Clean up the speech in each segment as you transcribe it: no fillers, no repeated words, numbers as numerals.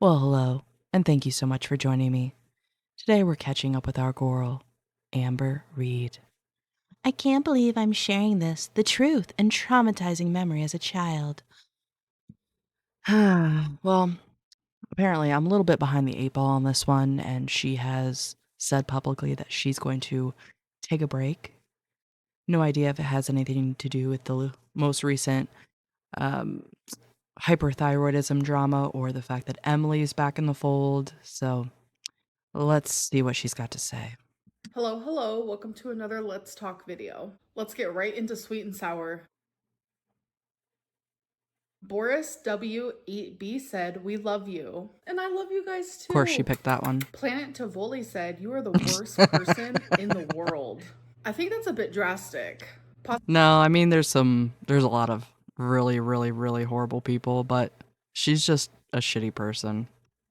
Well, hello, and thank you so much for joining me. Today we're catching up with our girl, Amber Reed. I can't believe I'm sharing this, the truth and traumatizing memory as a child. Well, apparently I'm a little bit behind the eight ball on this one, and she has said publicly that she's going to take a break. No idea if it has anything to do with the most recent um, hyperthyroidism drama or the fact that Emily's back in the fold. So let's see what she's got to say. Hello, welcome to another Let's Talk video. Let's get right into sweet and sour. Boris W8B said, "We love you." And I love you guys Of course, she too. picked that one. Planet Tovoli said, "You are the worst person in the world." I think that's a bit drastic. No, I mean, there's a lot of really, really, really horrible people, but she's just a shitty person.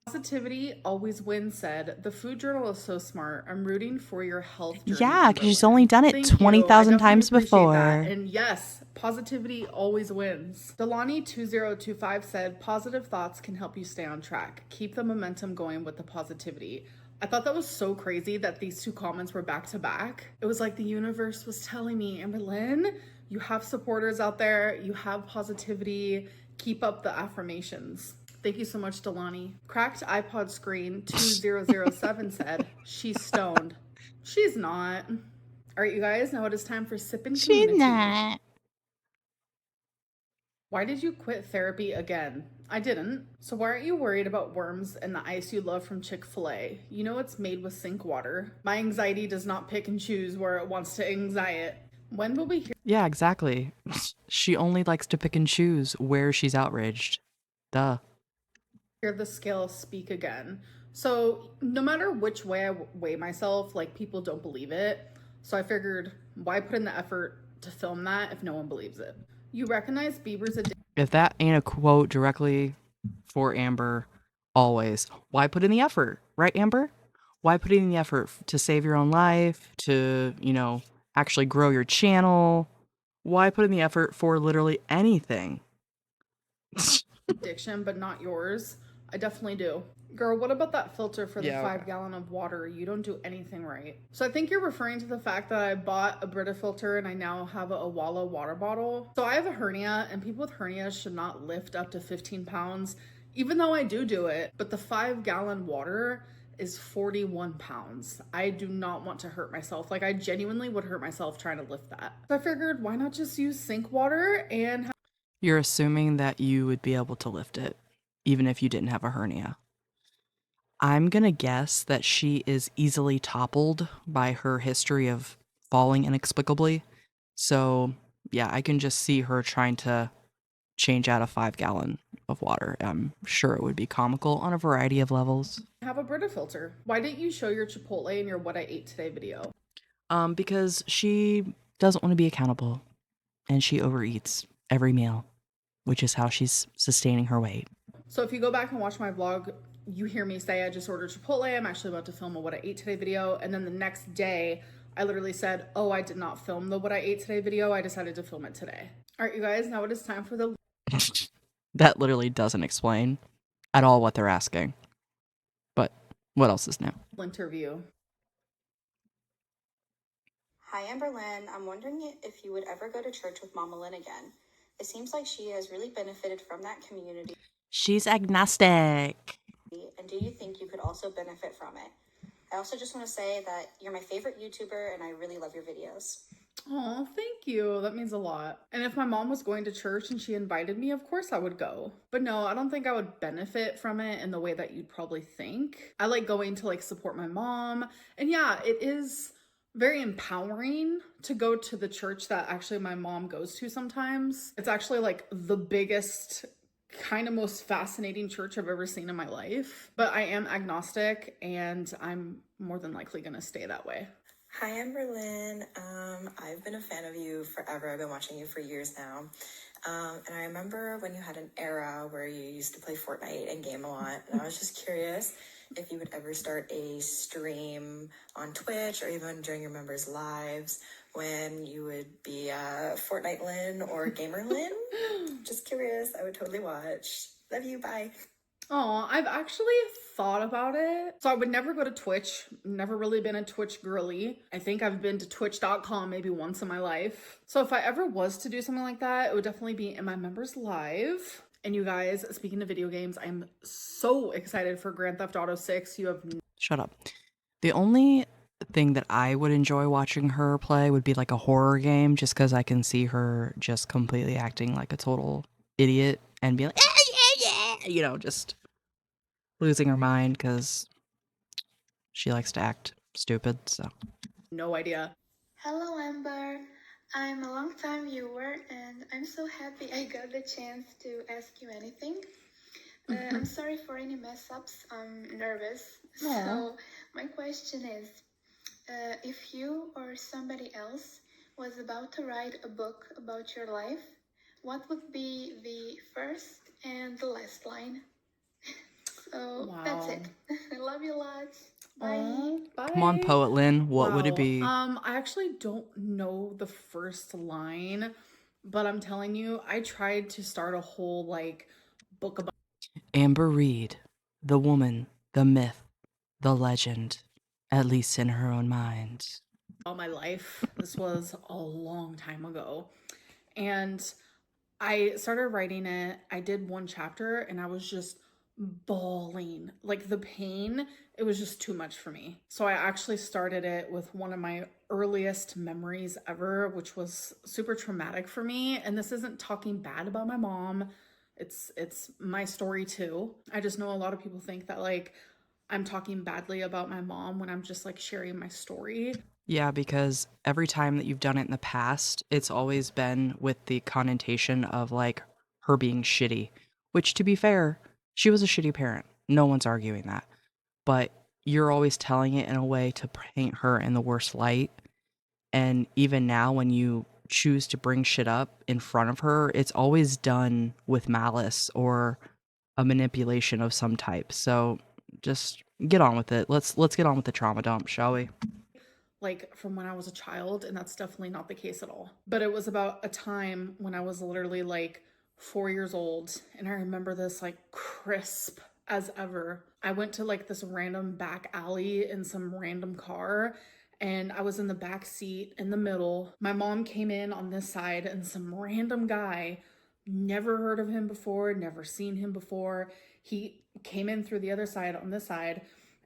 Positivity always wins said, "The food journal is so smart. I'm rooting for your health journey, Yeah, because she's only Amberlynn." done it Thank you. I 20,000 definitely times appreciate that. before. And yes, positivity always wins. Delani2025 said, "Positive thoughts can help you stay on track. Keep the momentum going with the positivity." I thought that was so crazy that these two comments were back to back. It was like the universe was telling me, Amberlynn, you have supporters out there, you have positivity, keep up the affirmations. Thank you so much, Delani. Cracked iPod Screen 2007 said, "She's stoned." She's not. All right, you guys, now it is time for Sippin' She's Community. not. Why did you quit therapy again? I didn't. So why aren't you worried about worms and the ice you love from Chick-fil-A? You know it's made with sink water. My anxiety does not pick and choose where it wants to anxiety. When will we Yeah, exactly. She only likes to pick and choose where she's outraged. Duh. hear the scale speak again? So no matter which way I weigh myself, like people don't believe it. So I figured, why put in the effort to film that if no one believes it? You recognize Bieber's addiction. If that ain't a quote directly for Amber, always, why put in the effort? Right, Amber? Why put in the effort to save your own life, to, actually grow your channel? Why put in the effort for literally anything? Addiction, but not yours. I definitely do. Girl, what about that filter for the Yeah, okay. 5 gallon of water? You don't do anything right. So I think you're referring to the fact that I bought a Brita filter and I now have a Awala water bottle. So I have a hernia, and people with hernias should not lift up to 15 pounds, even though I do it. But the 5 gallon water is 41 pounds. I do not want to hurt myself. Like, I genuinely would hurt myself trying to lift that. So I figured, why not just use sink water and You're assuming that you would be able to lift it, even if you didn't have a hernia. I'm gonna guess that she is easily toppled by her history of falling inexplicably. So, yeah, I can just see her trying to change out a 5 gallon of water. I'm sure it would be comical on a variety of levels. have a Brita filter? Why didn't you show your Chipotle in your What I Ate Today video? Because she doesn't want to be accountable and she overeats every meal, which is how she's sustaining her weight. So if you go back and watch my vlog, you hear me say I just ordered Chipotle. I'm actually about to film a What I Ate Today video. And then the next day, I literally said, oh, I did not film the What I Ate Today video. I decided to film it today. All right, you guys, now it is time for the That literally doesn't explain at all what they're asking. But what else is new? interview. Hi, Amberlynn. I'm wondering if you would ever go to church with Mama Lynn again. It seems like she has really benefited from that community. She's agnostic. And do you think you could also benefit from it? I also just want to say that you're my favorite YouTuber and I really love your videos. Oh, thank you. That means a lot. And if my mom was going to church and she invited me, of course I would go. But no, I don't think I would benefit from it in the way that you'd probably think. I like going to like support my mom. And yeah, it is very empowering to go to the church that actually my mom goes to sometimes. It's actually like the biggest, kind of most fascinating church I've ever seen in my life. But I am agnostic and I'm more than likely going to stay that way. Hi, Amberlynn. I've been a fan of you forever. I've been watching you for years now. And I remember when you had an era where you used to play Fortnite and game a lot. And I was just curious if you would ever start a stream on Twitch or even during your members' lives when you would be Fortnite Lynn or Gamer Lynn. Just curious. I would totally watch. Love you. Bye. Oh, I've actually thought about it. So I would never go to Twitch. Never really been a Twitch girly. I think I've been to twitch.com maybe once in my life. So if I ever was to do something like that, it would definitely be in my members live. And you guys, speaking of video games, I'm so excited for Grand Theft Auto 6. You have Shut up. The only thing that I would enjoy watching her play would be like a horror game, just because I can see her just completely acting like a total idiot and be like, just losing her mind because she likes to act stupid. So no idea. Hello, Amber. I'm a long-time viewer and I'm so happy I got the chance to ask you anything. I'm sorry for any mess ups. I'm nervous. Aw. So, my question is if you or somebody else was about to write a book about your life, what would be the first and the last line? So, that's it. I love you lots. Bye. Aw, bye. come on, Poet Lynn, what would it be? I actually don't know the first line, but I'm telling you, I tried to start a whole like book about Amber Reed, the woman, the myth, the legend, at least in her own mind. my life. This was a long time ago. And I started writing it. I did one chapter and I was just bawling. Like the pain, it was just too much for me. So I actually started it with one of my earliest memories ever, which was super traumatic for me. And this isn't talking bad about my mom. It's my story too. I just know a lot of people think that like I'm talking badly about my mom when I'm just like sharing my story. Yeah, because every time that you've done it in the past, it's always been with the connotation of like her being shitty, which to be fair, she was a shitty parent. No one's arguing that. But you're always telling it in a way to paint her in the worst light. And even now, when you choose to bring shit up in front of her, it's always done with malice or a manipulation of some type. So just get on with it. Let's get on with the trauma dump, shall we? Like from when I was a child, and that's definitely not the case at all. But it was about a time when I was literally like 4 years old, and I remember this like crisp as ever. I went to like this random back alley in some random car, and I was in the back seat in the middle. My mom came in on this side, and some random guy, never heard of him before, never seen him before. He came in through the other side on this side,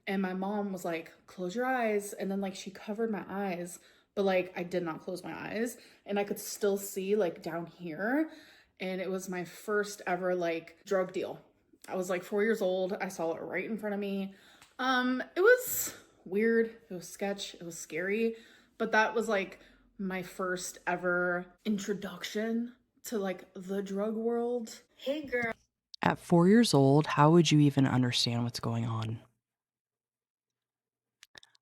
and my mom was like, close your eyes. And then like she covered my eyes, but like I did not close my eyes. And I could still see like down here. And it was my first ever like drug deal. I was like 4 years old. I saw it right in front of me. It was weird. It was sketch. It was scary. But that was like my first ever introduction to like the drug world. Hey, girl. At 4 years old, how would you even understand what's going on?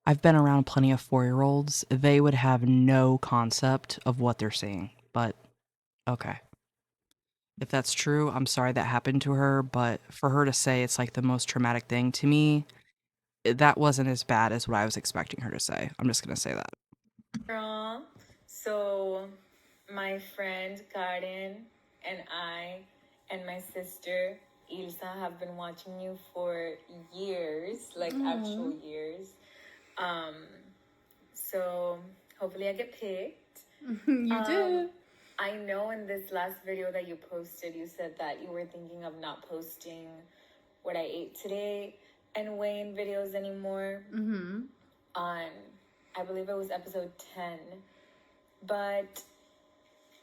I've been around plenty of 4-year-olds. They would have no concept of what they're seeing, but okay. If that's true, I'm sorry that happened to her, but for her to say it's like the most traumatic thing to me, that wasn't as bad as what I was expecting her to say. I'm just gonna say that. Girl. So, my friend Karen and I and my sister Ilsa have been watching you for years, like actual years. So hopefully I get picked. You did. I know in this last video that you posted, you said that you were thinking of not posting what I ate today and weighing videos anymore. On, I believe it was episode 10. But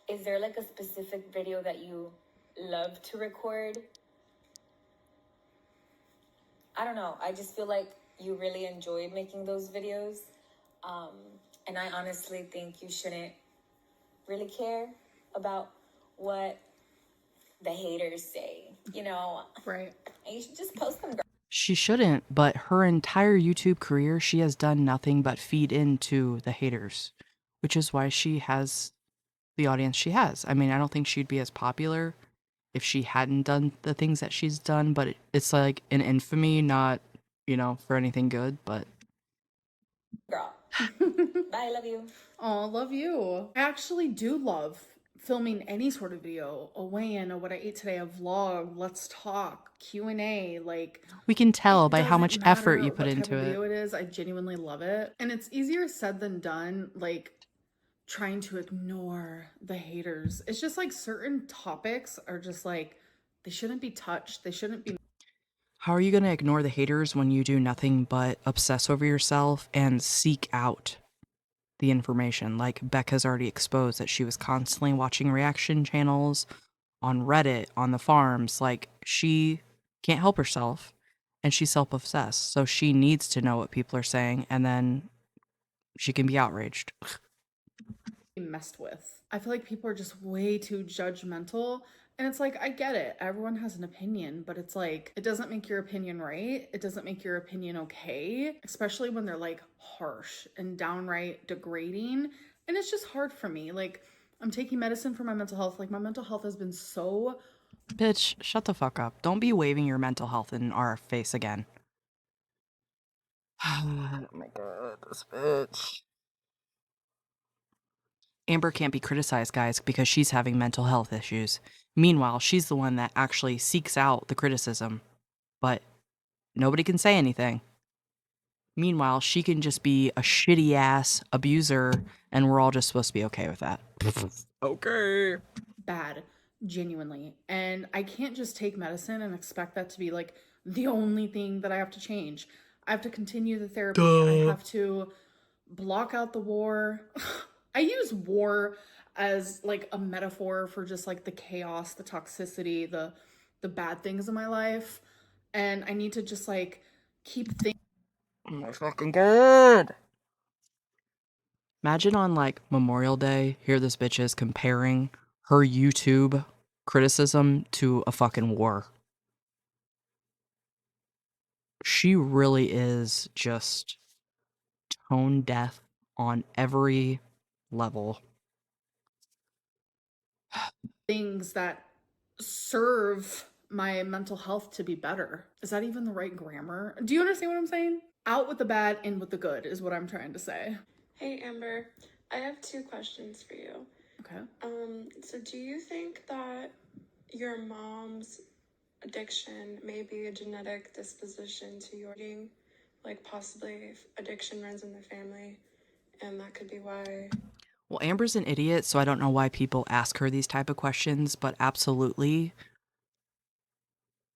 is there like a specific video that you love to record? I don't know. I just feel like you really enjoyed making those videos. And I honestly think you shouldn't really care about what the haters say, you know? Right. And you should just post them, girl. She shouldn't, but her entire YouTube career, she has done nothing but feed into the haters, which is why she has the audience she has. I mean, I don't think she'd be as popular if she hadn't done the things that she's done, but it's like an infamy, not, for anything good, but Girl. Bye, love you. Oh, love you. I actually do love filming any sort of video, a weigh-in, a what I ate today, a vlog, let's talk, Q&A, like We can tell it by how doesn't much effort matter you put what type into of it. video it is. I genuinely love it. And it's easier said than done, like trying to ignore the haters. It's just like certain topics are just like they shouldn't be touched. They shouldn't be. How are you going to ignore the haters when you do nothing but obsess over yourself and seek out the information? Like Becca's already exposed that she was constantly watching reaction channels on Reddit, on the forums. Like she can't help herself and she's self obsessed. So she needs to know what people are saying and then she can be outraged. Messed with. I feel like people are just way too judgmental. And it's like, I get it. Everyone has an opinion, but it's like, it doesn't make your opinion right. It doesn't make your opinion okay, especially when they're like harsh and downright degrading. And it's just hard for me. Like, I'm taking medicine for my mental health. Like, my mental health has been so. Bitch, shut the fuck up. Don't be waving your mental health in our face again. Oh my god, this bitch. Amber can't be criticized, guys, because she's having mental health issues. Meanwhile, she's the one that actually seeks out the criticism, but nobody can say anything. Meanwhile, she can just be a shitty ass abuser, and we're all just supposed to be okay with that. Okay. Bad, genuinely. And I can't just take medicine and expect that to be like the only thing that I have to change. I have to continue the therapy. I have to block out the war. I use war as like a metaphor for just like the chaos, the toxicity, the bad things in my life. And I need to just like keep thinking. Oh my fucking god. Imagine on like Memorial Day, here this bitch is comparing her YouTube criticism to a fucking war. She really is just tone deaf on every level. Things that serve my mental health to be better. Is that even the right grammar? Do you understand what I'm saying? Out with the bad, in with the good is what I'm trying to say. Hey Amber, I have two questions for you. Okay. So do you think that your mom's addiction may be a genetic disposition to your eating? Like possibly if addiction runs in the family and that could be why. Well, Amber's an idiot, so I don't know why people ask her these type of questions, but absolutely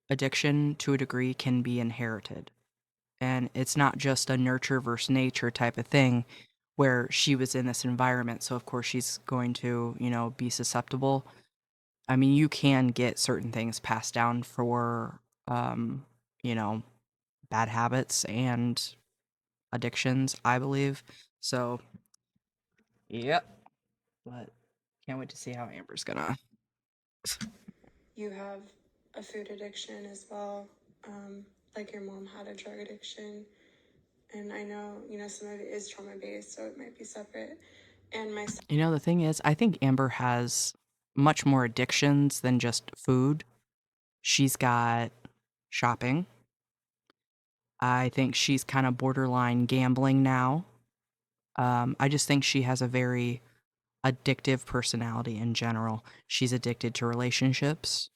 addiction to a degree can be inherited. And it's not just a nurture versus nature type of thing where she was in this environment, so of course she's going to, be susceptible. I mean, you can get certain things passed down for you know, bad habits and addictions, I believe. So, yep. But can't wait to see how Amber's gonna. You have a food addiction as well, like your mom had a drug addiction. And I know, some of it is trauma based, so it might be separate. And my The thing is, I think Amber has much more addictions than just food. She's got shopping. I think she's kind of borderline gambling now. I just think she has a very addictive personality in general. She's addicted to relationships.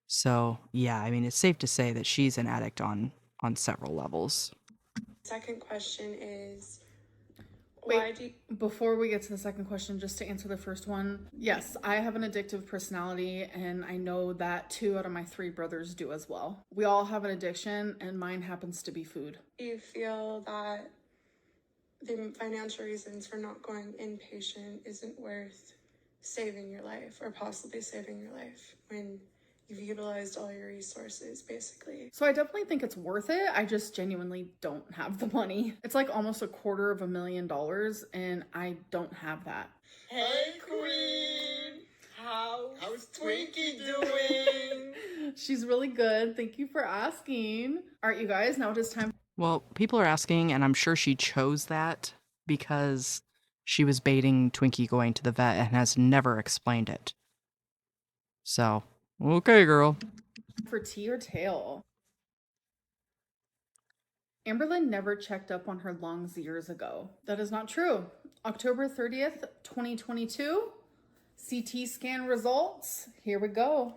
So, yeah, I mean, it's safe to say that she's an addict on several levels. second question is Wait, before we get to the second question, just to answer the first one, yes, I have an addictive personality, and I know that 2 out of my 3 brothers do as well. We all have an addiction, and mine happens to be food. do you feel that the financial reasons for not going inpatient isn't worth saving your life or possibly saving your life when you've utilized all your resources basically? So I definitely think it's worth it. I just genuinely don't have the money. It's like almost $250,000, and I don't have that. Hey Queen! How's Twinkie doing? She's really good. Thank you for asking. All right, you guys, now it is time. Well, people are asking, and I'm sure she chose that because she was baiting Twinkie going to the vet and has never explained it. So, okay, girl. For tea or tail. Amberlynn never checked up on her lungs years ago. That is not true. October 30th, 2022, CT scan results. Here we go.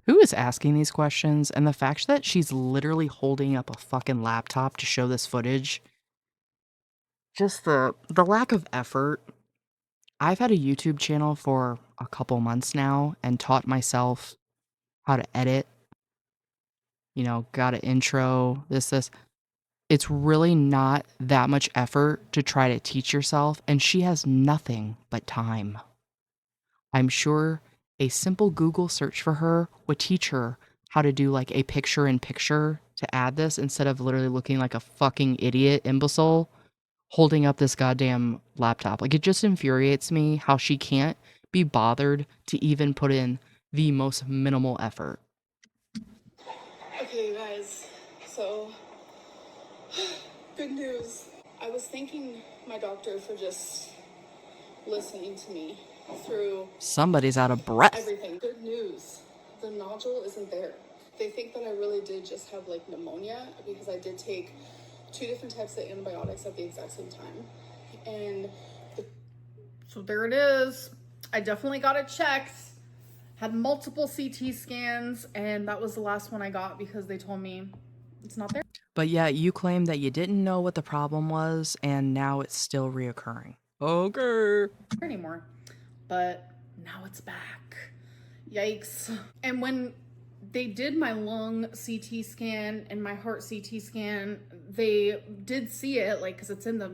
Who is asking these questions? And the fact that she's literally holding up a fucking laptop to show this footage, just the lack of effort. I've had a YouTube channel for a couple months now and taught myself how to edit, got an intro, this. It's really not that much effort to try to teach yourself, and she has nothing but time. I'm sure a simple Google search for her would teach her how to do like a picture in picture to add this instead of literally looking like a fucking idiot imbecile holding up this goddamn laptop. Like, it just infuriates me how she can't be bothered to even put in the most minimal effort. Okay, you guys. So, good news. I was thanking my doctor for just listening to me through Somebody's out of breath. everything. Good news. The nodule isn't there. They think that I really did just have like pneumonia because I did take 2 different types of antibiotics at the exact same time. And so there it is. I definitely got it checked. Had multiple CT scans, and that was the last one I got because they told me it's not there But yeah, you claim that you didn't know what the problem was, and now it's still reoccurring. Okay. anymore. But now it's back. Yikes. And when they did my lung CT scan and my heart CT scan, they did see it, like, because it's in the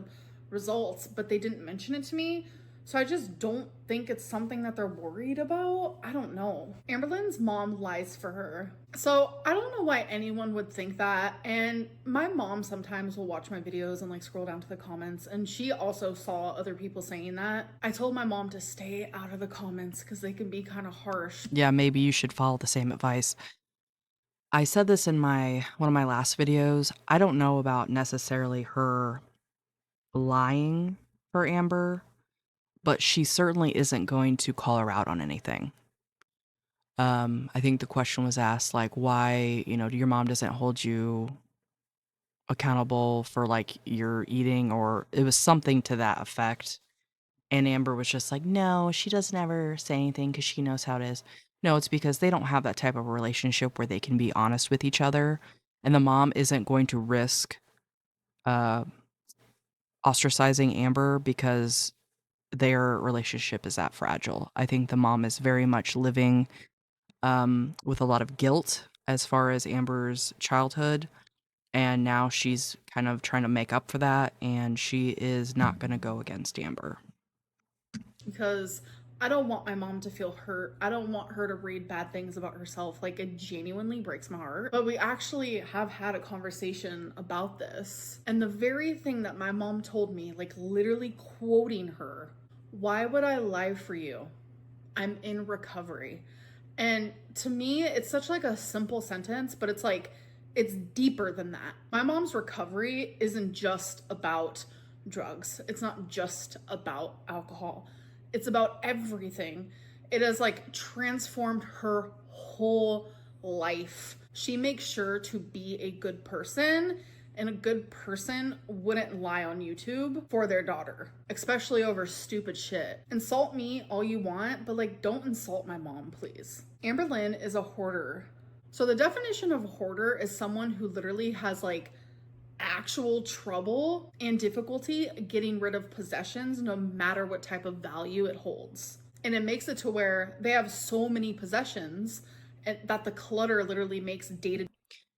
results, but they didn't mention it to me. So I just don't think it's something that they're worried about. I don't know. Amberlynn's mom lies for her. So I don't know why anyone would think that. And my mom sometimes will watch my videos and like scroll down to the comments, and she also saw other people saying that. I told my mom to stay out of the comments because they can be kind of harsh. Yeah, maybe you should follow the same advice. I said this in one of my last videos. I don't know about necessarily her lying for Amber, but she certainly isn't going to call her out on anything. I think the question was asked, like, why, your mom doesn't hold you accountable for like your eating, or it was something to that effect. And Amber was just like, no, she doesn't ever say anything because she knows how it is. No, it's because they don't have that type of relationship where they can be honest with each other. And the mom isn't going to risk uh, ostracizing Amber because their relationship is that fragile. I think the mom is very much living with a lot of guilt as far as Amber's childhood. And now she's kind of trying to make up for that. And she is not going to go against Amber. Because I don't want my mom to feel hurt. I don't want her to read bad things about herself. Like, it genuinely breaks my heart. But we actually have had a conversation about this. And the very thing that my mom told me, like literally quoting her, why would I lie for you? I'm in recovery. And to me, it's such like a simple sentence, but it's like, it's deeper than that. My mom's recovery isn't just about drugs. It's not just about alcohol. It's about everything. It has like transformed her whole life. She makes sure to be a good person, and a good person wouldn't lie on YouTube for their daughter, especially over stupid shit. Insult me all you want, but like, don't insult my mom, please. Amberlynn is a hoarder. So the definition of a hoarder is someone who literally has like actual trouble and difficulty getting rid of possessions no matter what type of value it holds. And it makes it to where they have so many possessions that the clutter literally makes day-to-day.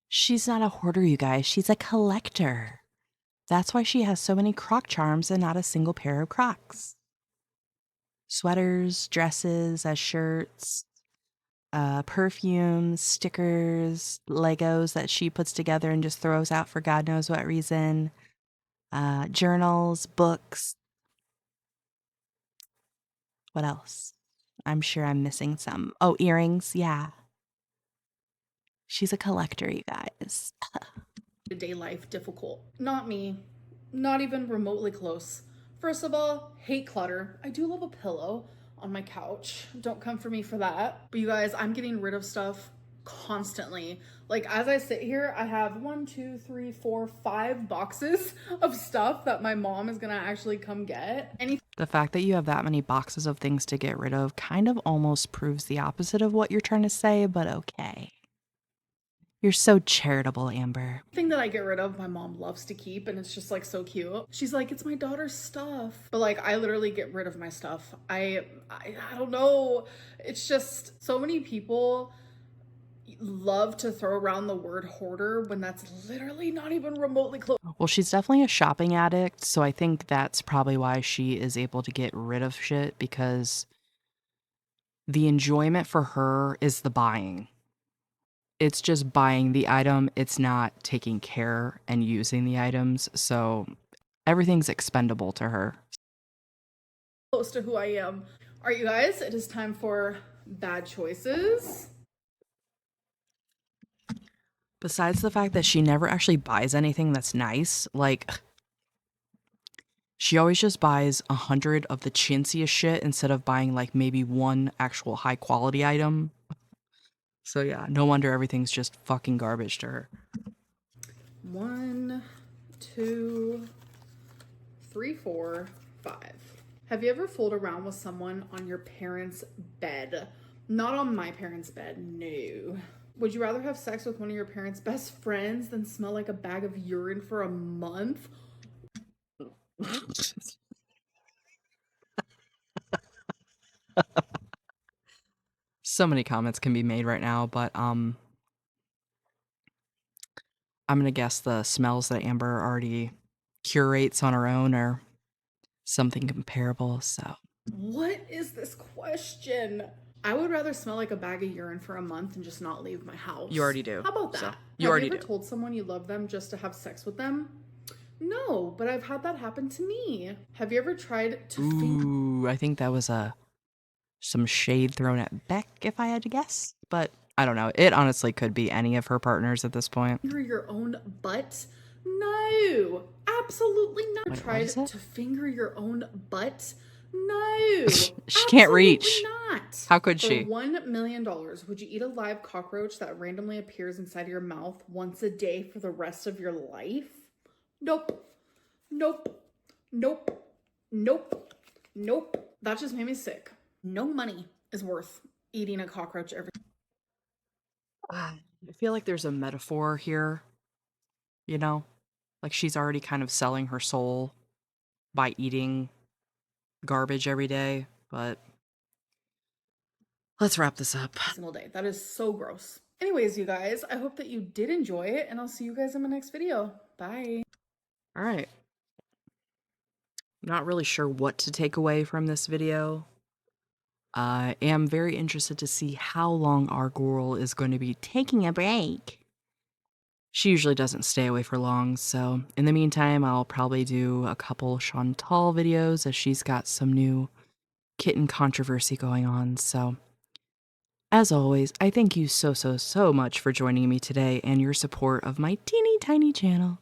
She's not a hoarder, you guys. She's a collector. That's why she has so many Croc charms and not a single pair of Crocs. Sweaters, dresses as shirts, perfumes, stickers, Legos that she puts together and just throws out for God knows what reason, journals, books. What else? I'm sure I'm missing some. Oh, earrings, yeah. She's a collector, you guys. Day life difficult. Not me. Not even remotely close. First of all, hate clutter. I do love a pillow on my couch. Don't come for me for that. But you guys, I'm getting rid of stuff constantly. Like, as I sit here, I have 1, 2, 3, 4, 5 boxes of stuff that my mom is gonna actually come get. The fact that you have that many boxes of things to get rid of kind of almost proves the opposite of what you're trying to say, but okay. You're so charitable, Amber. Thing that I get rid of, my mom loves to keep, and it's just like so cute. She's like, it's my daughter's stuff. But like, I literally get rid of my stuff. I don't know. It's just so many people love to throw around the word hoarder when that's literally not even remotely close. Well, she's definitely a shopping addict, so I think that's probably why she is able to get rid of shit, because the enjoyment for her is the buying. It's just buying the item, it's not taking care and using the items, so everything's expendable to her. Close to who I am. All right, you guys, it is time for bad choices. Besides the fact that she never actually buys anything that's nice, like, she always just buys 100 of the chintziest shit instead of buying like maybe one actual high quality item. So yeah, no wonder everything's just fucking garbage to her. 1, 2, 3, 4, 5. Have you ever fooled around with someone on your parents' bed? Not on my parents' bed, no. Would you rather have sex with one of your parents' best friends than smell like a bag of urine for a month? So many comments can be made right now, but I'm gonna guess the smells that Amber already curates on her own are something comparable, so. What is this question? I would rather smell like a bag of urine for a month and just not leave my house. You already do. How about that? So, Have you already ever do. told someone you love them just to have sex with them? No, but I've had that happen to me. Have you ever tried to Ooh, I think that was some shade thrown at Beck, if I had to guess. But I don't know. It honestly could be any of her partners at this point. finger your own butt? No, absolutely not. Wait, what Tried is it? to finger your own butt? No, She can't reach. absolutely not. How could For she? $1 million, would you eat a live cockroach that randomly appears inside your mouth once a day for the rest of your life? Nope. Nope. Nope. Nope. Nope. That just made me sick. No money is worth eating a cockroach every. I feel like there's a metaphor here, you know? Like she's already kind of selling her soul by eating garbage every day, but let's wrap this up. Single day. That is so gross. Anyways, you guys, I hope that you did enjoy it, and I'll see you guys in my next video. Bye. All right. Not really sure what to take away from this video. I am very interested to see how long our girl is going to be taking a break. She usually doesn't stay away for long, so in the meantime, I'll probably do a couple Chantal videos as she's got some new kitten controversy going on, so as always, I thank you so much for joining me today and your support of my teeny tiny channel,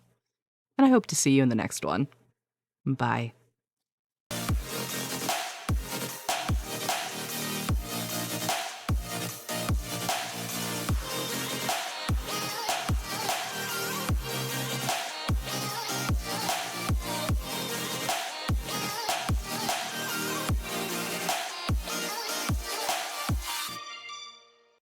and I hope to see you in the next one. Bye.